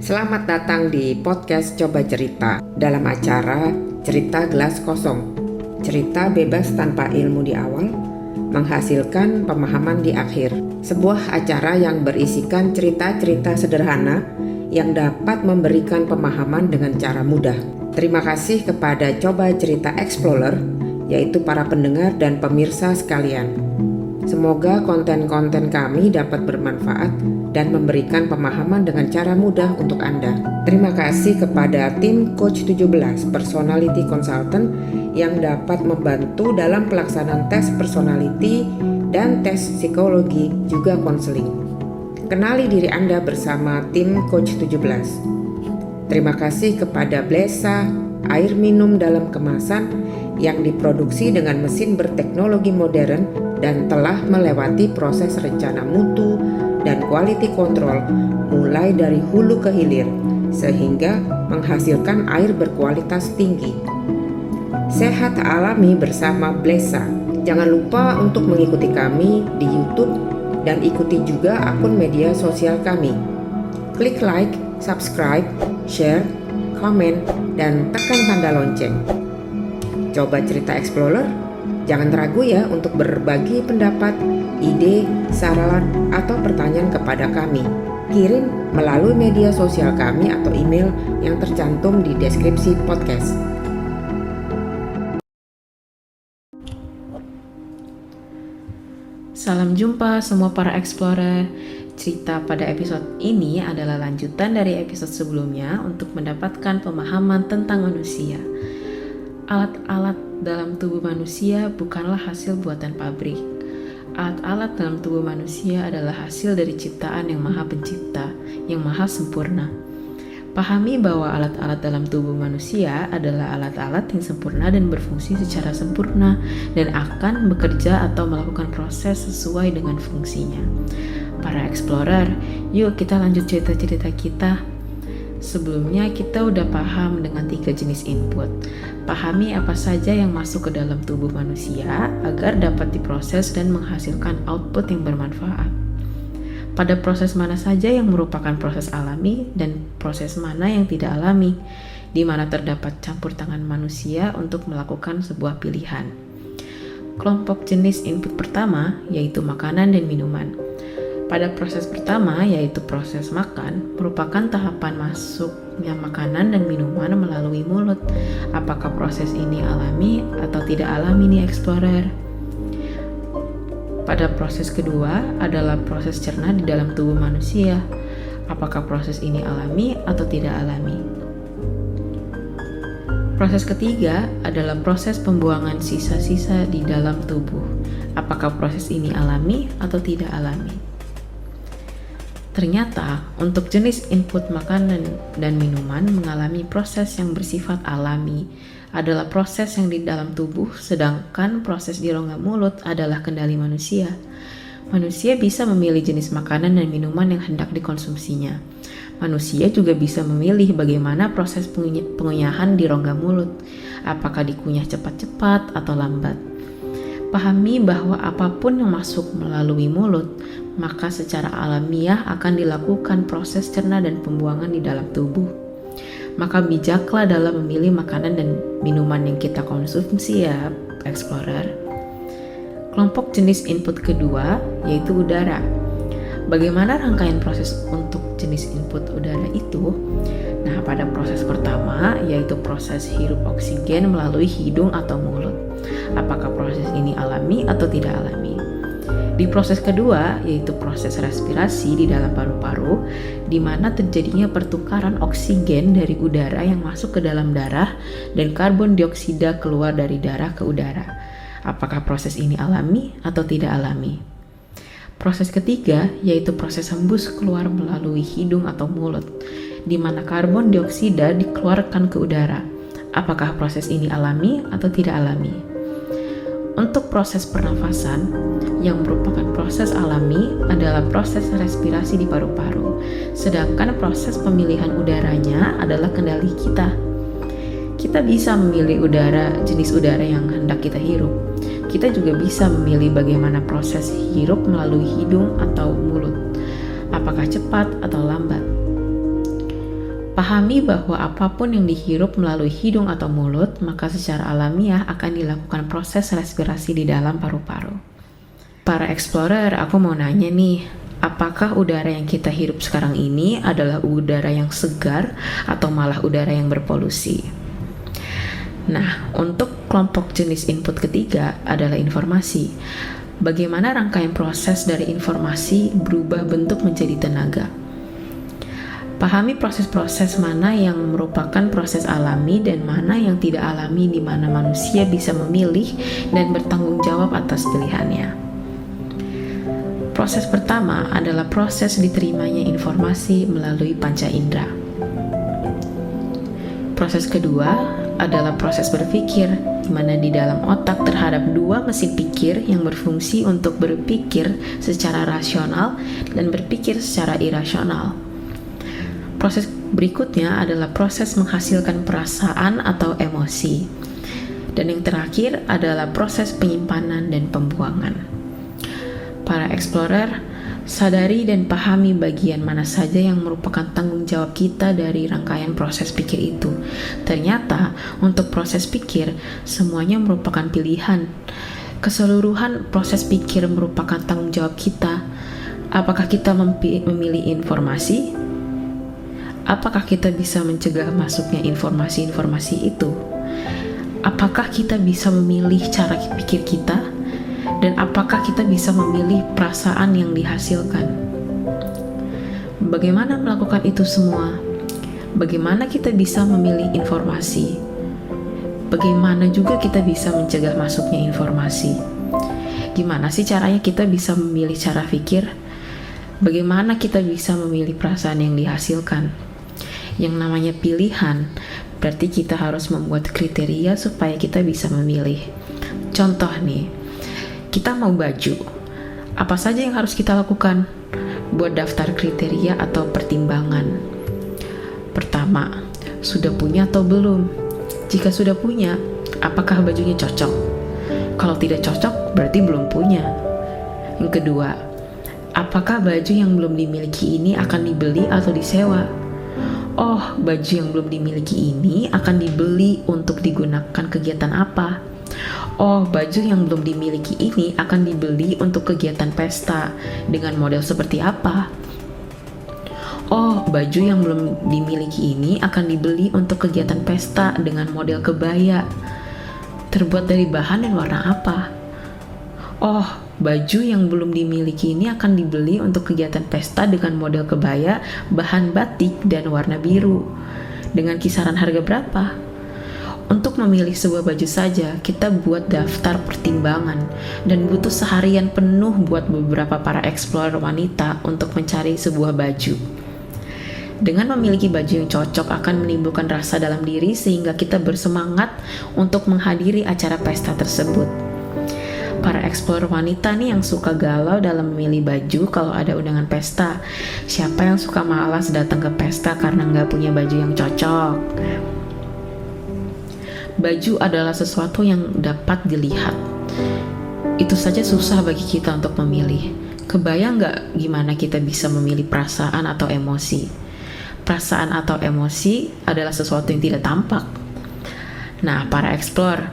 Selamat datang di podcast Coba Cerita dalam acara Cerita Gelas Kosong. Cerita bebas tanpa ilmu di awal, menghasilkan pemahaman di akhir. Sebuah acara yang berisikan cerita-cerita sederhana yang dapat memberikan pemahaman dengan cara mudah. Terima kasih kepada Coba Cerita Explorer, yaitu para pendengar dan pemirsa sekalian. Semoga konten-konten kami dapat bermanfaat dan memberikan pemahaman dengan cara mudah untuk Anda. Terima kasih kepada tim Coach 17 Personality Consultant yang dapat membantu dalam pelaksanaan tes personality dan tes psikologi juga konseling. Kenali diri Anda bersama tim Coach 17. Terima kasih kepada Blesa, air minum dalam kemasan yang diproduksi dengan mesin berteknologi modern dan telah melewati proses rencana mutu dan quality control mulai dari hulu ke hilir sehingga menghasilkan air berkualitas tinggi. Sehat alami bersama Blesa. Jangan lupa untuk mengikuti kami di YouTube dan ikuti juga akun media sosial kami. Klik like, subscribe, share, komen, dan tekan tanda lonceng. Coba Cerita Explorer, jangan ragu ya untuk berbagi pendapat, ide, saran, atau pertanyaan kepada kami. Kirim melalui media sosial kami atau email yang tercantum di deskripsi podcast. Salam jumpa semua para explorer. Cerita pada episode ini adalah lanjutan dari episode sebelumnya untuk mendapatkan pemahaman tentang manusia. Alat-alat dalam tubuh manusia bukanlah hasil buatan pabrik. Alat-alat dalam tubuh manusia adalah hasil dari ciptaan yang Maha Pencipta, yang Maha Sempurna. Pahami bahwa alat-alat dalam tubuh manusia adalah alat-alat yang sempurna dan berfungsi secara sempurna dan akan bekerja atau melakukan proses sesuai dengan fungsinya. Para explorer, yuk kita lanjut cerita-cerita kita. Sebelumnya kita udah paham dengan 3 jenis input. Pahami apa saja yang masuk ke dalam tubuh manusia agar dapat diproses dan menghasilkan output yang bermanfaat. Pada proses mana saja yang merupakan proses alami dan proses mana yang tidak alami, di mana terdapat campur tangan manusia untuk melakukan sebuah pilihan. Kelompok jenis input pertama yaitu makanan dan minuman. Pada proses pertama, yaitu proses makan, merupakan tahapan masuknya makanan dan minuman melalui mulut. Apakah proses ini alami atau tidak alami nih explorer? Pada proses kedua adalah proses cerna di dalam tubuh manusia. Apakah proses ini alami atau tidak alami? Proses ketiga adalah proses pembuangan sisa-sisa di dalam tubuh. Apakah proses ini alami atau tidak alami? Ternyata, untuk jenis input makanan dan minuman mengalami proses yang bersifat alami adalah proses yang di dalam tubuh, sedangkan proses di rongga mulut adalah kendali manusia. Manusia bisa memilih jenis makanan dan minuman yang hendak dikonsumsinya. Manusia juga bisa memilih bagaimana proses pengunyahan di rongga mulut, apakah dikunyah cepat-cepat atau lambat. Pahami bahwa apapun yang masuk melalui mulut, maka secara alamiah akan dilakukan proses cerna dan pembuangan di dalam tubuh. Maka bijaklah dalam memilih makanan dan minuman yang kita konsumsi ya, explorer. Kelompok jenis input kedua yaitu udara. Bagaimana rangkaian proses untuk jenis input udara itu? Nah, pada proses pertama yaitu proses hirup oksigen melalui hidung atau mulut. Apakah proses ini alami atau tidak alami? Di proses kedua yaitu proses respirasi di dalam paru-paru, di mana terjadinya pertukaran oksigen dari udara yang masuk ke dalam darah dan karbon dioksida keluar dari darah ke udara. Apakah proses ini alami atau tidak alami? Proses ketiga yaitu proses hembus keluar melalui hidung atau mulut, di mana karbon dioksida dikeluarkan ke udara. Apakah proses ini alami atau tidak alami? Untuk proses pernafasan, yang merupakan proses alami adalah proses respirasi di paru-paru, sedangkan proses pemilihan udaranya adalah kendali kita. Kita bisa memilih jenis udara yang hendak kita hirup. Kita juga bisa memilih bagaimana proses hirup melalui hidung atau mulut. Apakah cepat atau lambat? Pahami bahwa apapun yang dihirup melalui hidung atau mulut, maka secara alamiah akan dilakukan proses respirasi di dalam paru-paru. Para explorer, aku mau nanya nih, apakah udara yang kita hirup sekarang ini adalah udara yang segar atau malah udara yang berpolusi? Nah, untuk kelompok jenis input ketiga adalah informasi. Bagaimana rangkaian proses dari informasi berubah bentuk menjadi tenaga? Pahami proses-proses mana yang merupakan proses alami dan mana yang tidak alami, di mana manusia bisa memilih dan bertanggung jawab atas pilihannya. Proses pertama adalah proses diterimanya informasi melalui panca indera. Proses kedua adalah proses berpikir, di mana di dalam otak terhadap dua mesin pikir yang berfungsi untuk berpikir secara rasional dan berpikir secara irasional. Proses berikutnya adalah proses menghasilkan perasaan atau emosi. Dan yang terakhir adalah proses penyimpanan dan pembuangan. Para explorer, sadari dan pahami bagian mana saja yang merupakan tanggung jawab kita dari rangkaian proses pikir itu. Ternyata, untuk proses pikir, semuanya merupakan pilihan. Keseluruhan proses pikir merupakan tanggung jawab kita. Apakah kita memilih informasi? Apakah kita bisa mencegah masuknya informasi-informasi itu? Apakah kita bisa memilih cara pikir kita? Dan apakah kita bisa memilih perasaan yang dihasilkan? Bagaimana melakukan itu semua? Bagaimana kita bisa memilih informasi? Bagaimana juga kita bisa mencegah masuknya informasi? Gimana sih caranya kita bisa memilih cara pikir? Bagaimana kita bisa memilih perasaan yang dihasilkan? Yang namanya pilihan, berarti kita harus membuat kriteria supaya kita bisa memilih. Contoh nih, kita mau baju. Apa saja yang harus kita lakukan? Buat daftar kriteria atau pertimbangan. Pertama, sudah punya atau belum? Jika sudah punya, apakah bajunya cocok? Kalau tidak cocok, berarti belum punya. Yang kedua, apakah baju yang belum dimiliki ini akan dibeli atau disewa? Oh, baju yang belum dimiliki ini akan dibeli untuk digunakan kegiatan apa? Oh, baju yang belum dimiliki ini akan dibeli untuk kegiatan pesta dengan model seperti apa? Oh, baju yang belum dimiliki ini akan dibeli untuk kegiatan pesta dengan model kebaya. Terbuat dari bahan dan warna apa? Oh, baju yang belum dimiliki ini akan dibeli untuk kegiatan pesta dengan model kebaya, bahan batik, dan warna biru. Dengan kisaran harga berapa? Untuk memilih sebuah baju saja, kita buat daftar pertimbangan dan butuh seharian penuh buat beberapa para explorer wanita untuk mencari sebuah baju. Dengan memiliki baju yang cocok akan menimbulkan rasa dalam diri sehingga kita bersemangat untuk menghadiri acara pesta tersebut. Para explorer wanita nih yang suka galau dalam memilih baju kalau ada undangan pesta. Siapa yang suka malas datang ke pesta karena nggak punya baju yang cocok? Baju adalah sesuatu yang dapat dilihat. Itu saja susah bagi kita untuk memilih. Kebayang nggak gimana kita bisa memilih perasaan atau emosi? Perasaan atau emosi adalah sesuatu yang tidak tampak. Nah, para explorer,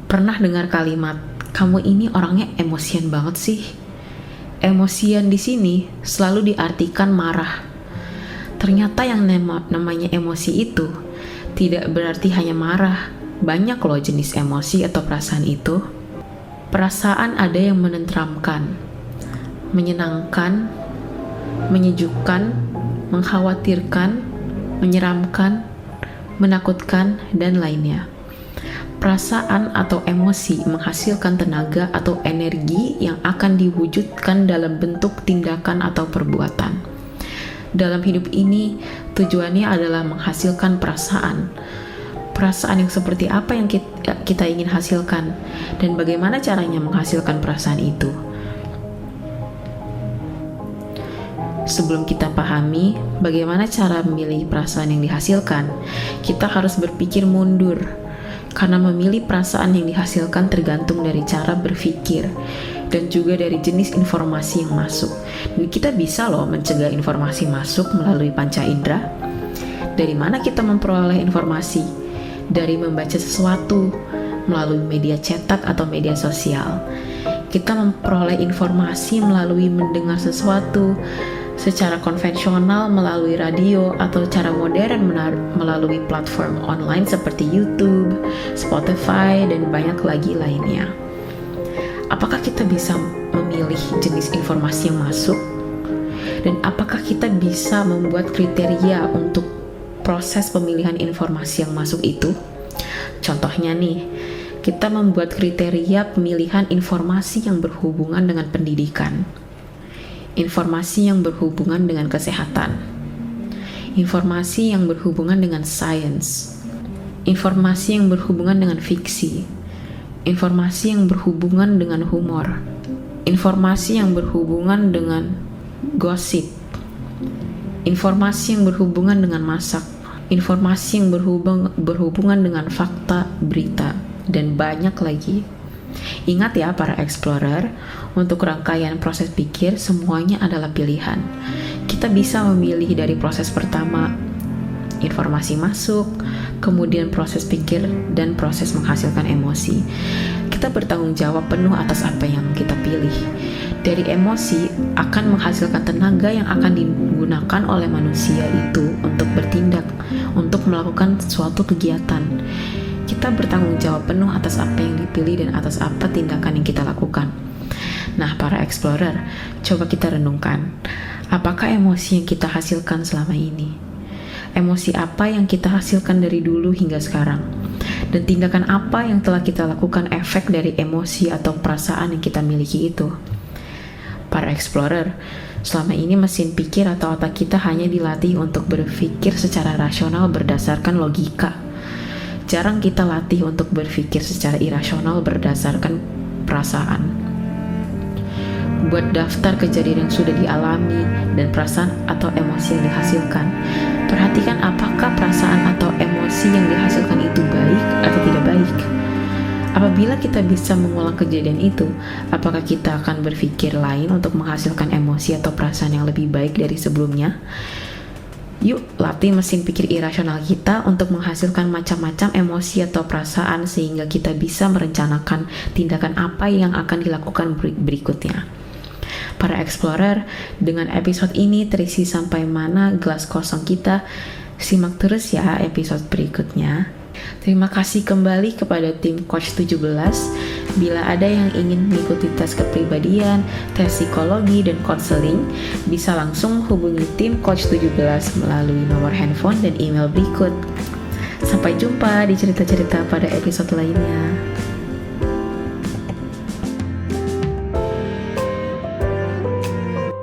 pernah dengar kalimat, kamu ini orangnya emosian banget sih? Emosian di sini selalu diartikan marah. Ternyata yang namanya emosi itu tidak berarti hanya marah. Banyak loh jenis emosi atau perasaan itu. Perasaan ada yang menenteramkan, menyenangkan, menyejukkan, mengkhawatirkan, menyeramkan, menakutkan, dan lainnya. Perasaan atau emosi menghasilkan tenaga atau energi yang akan diwujudkan dalam bentuk tindakan atau perbuatan. Dalam hidup ini, tujuannya adalah menghasilkan perasaan. Perasaan yang seperti apa yang kita ingin hasilkan, dan bagaimana caranya menghasilkan perasaan itu. Sebelum kita pahami bagaimana cara memilih perasaan yang dihasilkan, kita harus berpikir mundur. Karena memilih perasaan yang dihasilkan tergantung dari cara berpikir dan juga dari jenis informasi yang masuk. Dan kita bisa loh mencegah informasi masuk melalui panca indera. Dari mana kita memperoleh informasi? Dari membaca sesuatu melalui media cetak atau media sosial. Kita memperoleh informasi melalui mendengar sesuatu secara konvensional melalui radio, atau cara modern melalui platform online seperti YouTube, Spotify, dan banyak lagi lainnya. Apakah kita bisa memilih jenis informasi yang masuk? Dan apakah kita bisa membuat kriteria untuk proses pemilihan informasi yang masuk itu? Contohnya nih, kita membuat kriteria pemilihan informasi yang berhubungan dengan pendidikan, informasi yang berhubungan dengan kesehatan, informasi yang berhubungan dengan sains, informasi yang berhubungan dengan fiksi, informasi yang berhubungan dengan humor, informasi yang berhubungan dengan gosip, informasi yang berhubungan dengan masak, informasi yang berhubungan dengan fakta, berita, dan banyak lagi. Ingat ya para explorer, untuk rangkaian proses pikir semuanya adalah pilihan. Kita bisa memilih dari proses pertama, informasi masuk, kemudian proses pikir, dan proses menghasilkan emosi. Kita bertanggung jawab penuh atas apa yang kita pilih. Dari emosi akan menghasilkan tenaga yang akan digunakan oleh manusia itu untuk bertindak, untuk melakukan suatu kegiatan. Kita bertanggung jawab penuh atas apa yang dipilih dan atas apa tindakan yang kita lakukan. Nah, para explorer, coba kita renungkan. Apakah emosi yang kita hasilkan selama ini? Emosi apa yang kita hasilkan dari dulu hingga sekarang? Dan tindakan apa yang telah kita lakukan efek dari emosi atau perasaan yang kita miliki itu? Para explorer, selama ini mesin pikir atau otak kita hanya dilatih untuk berpikir secara rasional berdasarkan logika. Jarang kita latih untuk berpikir secara irasional berdasarkan perasaan. Buat daftar kejadian yang sudah dialami dan perasaan atau emosi yang dihasilkan. Perhatikan apakah perasaan atau emosi yang dihasilkan itu baik atau tidak baik. Apabila kita bisa mengulang kejadian itu, apakah kita akan berpikir lain untuk menghasilkan emosi atau perasaan yang lebih baik dari sebelumnya? Yuk, latih mesin pikir irasional kita untuk menghasilkan macam-macam emosi atau perasaan sehingga kita bisa merencanakan tindakan apa yang akan dilakukan berikutnya. Para explorer, dengan episode ini terisi sampai mana gelas kosong kita? Simak terus ya episode berikutnya. Terima kasih kembali kepada tim Coach 17. Bila ada yang ingin mengikuti tes kepribadian, tes psikologi, dan konseling, bisa langsung hubungi tim Coach 17 melalui nomor handphone dan email berikut. Sampai jumpa di cerita-cerita pada episode lainnya.